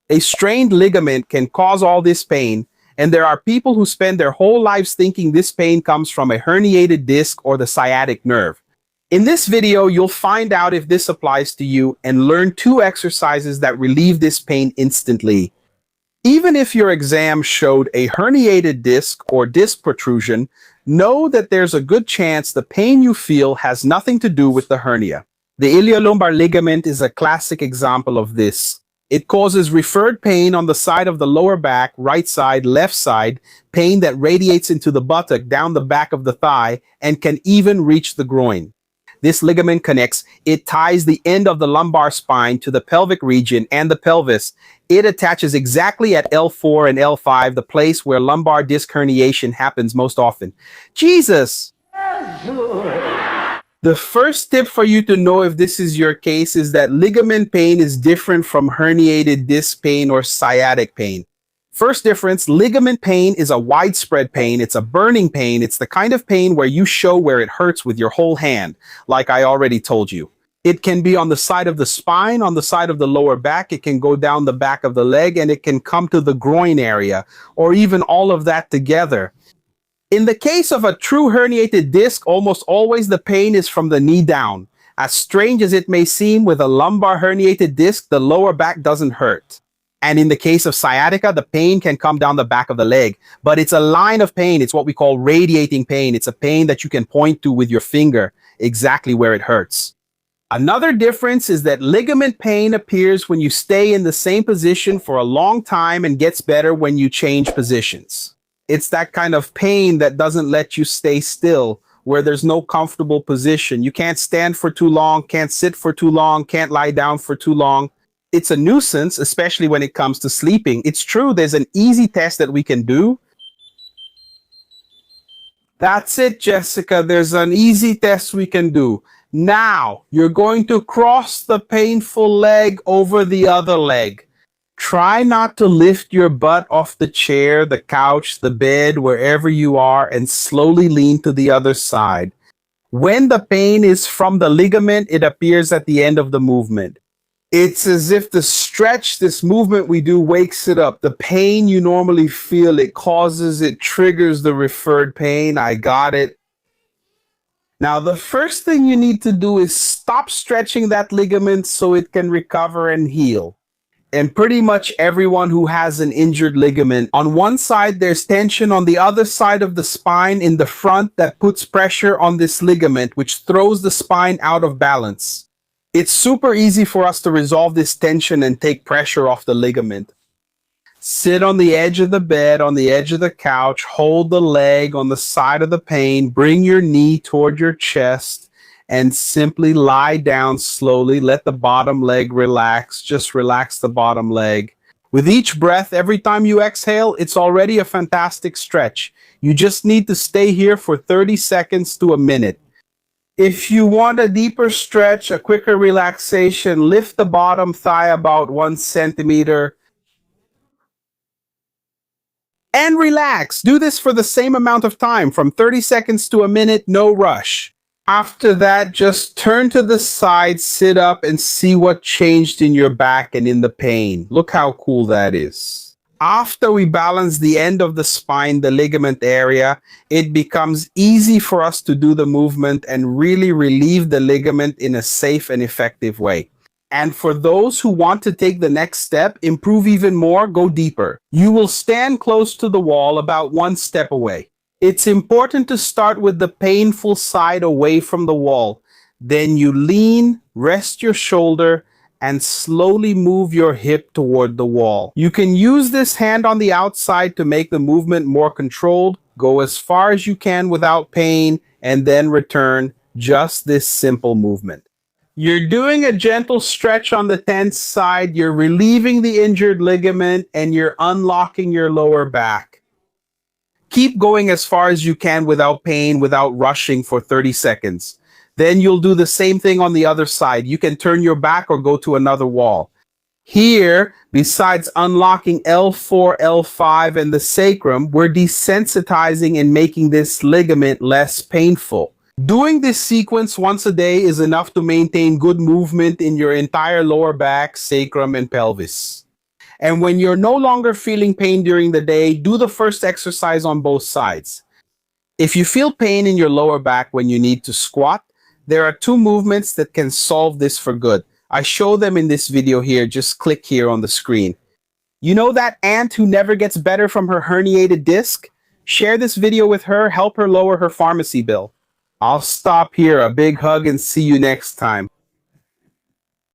A strained ligament can cause all this pain, and there are people who spend their whole lives thinking this pain comes from a herniated disc or the sciatic nerve. In this video, you'll find out if this applies to you and learn 2 exercises that relieve this pain instantly. Even if your exam showed a herniated disc or disc protrusion, know that there's a good chance the pain you feel has nothing to do with the hernia. The iliolumbar ligament is a classic example of this. It causes referred pain on the side of the lower back, right side, left side, pain that radiates into the buttock, down the back of the thigh, and can even reach the groin. This ligament connects, it ties the end of the lumbar spine to the pelvic region and the pelvis. It attaches exactly at L4 and L5, the place where lumbar disc herniation happens most often. Jesus! The first tip for you to know if this is your case is that ligament pain is different from herniated disc pain or sciatic pain. First difference, ligament pain is a widespread pain. It's a burning pain. It's the kind of pain where you show where it hurts with your whole hand, like I already told you. It can be on the side of the spine, on the side of the lower back. It can go down the back of the leg, and it can come to the groin area, or even all of that together. In the case of a true herniated disc, almost always the pain is from the knee down. As strange as it may seem, with a lumbar herniated disc, the lower back doesn't hurt. And in the case of sciatica, the pain can come down the back of the leg. But it's a line of pain. It's what we call radiating pain. It's a pain that you can point to with your finger exactly where it hurts. Another difference is that ligament pain appears when you stay in the same position for a long time and gets better when you change positions. It's that kind of pain that doesn't let you stay still, where there's no comfortable position. You can't stand for too long, can't sit for too long, can't lie down for too long. It's a nuisance, especially when it comes to sleeping. It's true, there's an easy test that we can do. That's it, Jessica. There's an easy test we can do. Now, you're going to cross the painful leg over the other leg. Try not to lift your butt off the chair, the couch, the bed, wherever you are, and slowly lean to the other side. When the pain is from the ligament, it appears at the end of the movement. It's as if the stretch, this movement we do, wakes it up. The pain you normally feel, it triggers the referred pain. I got it. Now, the first thing you need to do is stop stretching that ligament so it can recover and heal. And pretty much everyone who has an injured ligament, on one side there's tension on the other side of the spine in the front that puts pressure on this ligament, which throws the spine out of balance. It's super easy for us to resolve this tension and take pressure off the ligament. Sit on the edge of the bed, on the edge of the couch, hold the leg on the side of the pain, bring your knee toward your chest, and simply lie down slowly. Let the bottom leg relax. Just relax the bottom leg. With each breath, every time you exhale, it's already a fantastic stretch. You just need to stay here for 30 seconds to a minute. If you want a deeper stretch, a quicker relaxation, lift the bottom thigh about 1 centimeter and relax. Do this for the same amount of time, from 30 seconds to a minute, no rush. After that, just turn to the side, sit up, and see what changed in your back and in the pain. Look how cool that is. After we balance the end of the spine, the ligament area, it becomes easy for us to do the movement and really relieve the ligament in a safe and effective way. And for those who want to take the next step, improve even more, go deeper. You will stand close to the wall, about 1 step away. It's important to start with the painful side away from the wall. Then you lean, rest your shoulder, and slowly move your hip toward the wall. You can use this hand on the outside to make the movement more controlled. Go as far as you can without pain, and then return. Just this simple movement. You're doing a gentle stretch on the tense side. You're relieving the injured ligament, and you're unlocking your lower back. Keep going as far as you can without pain, without rushing for 30 seconds. Then you'll do the same thing on the other side. You can turn your back or go to another wall. Here, besides unlocking L4, L5, and the sacrum, we're desensitizing and making this ligament less painful. Doing this sequence once a day is enough to maintain good movement in your entire lower back, sacrum, and pelvis. And when you're no longer feeling pain during the day, do the first exercise on both sides. If you feel pain in your lower back when you need to squat, there are two movements that can solve this for good. I show them in this video here. Just click here on the screen. You know that aunt who never gets better from her herniated disc? Share this video with her, help her lower her pharmacy bill. I'll stop here. A big hug and see you next time.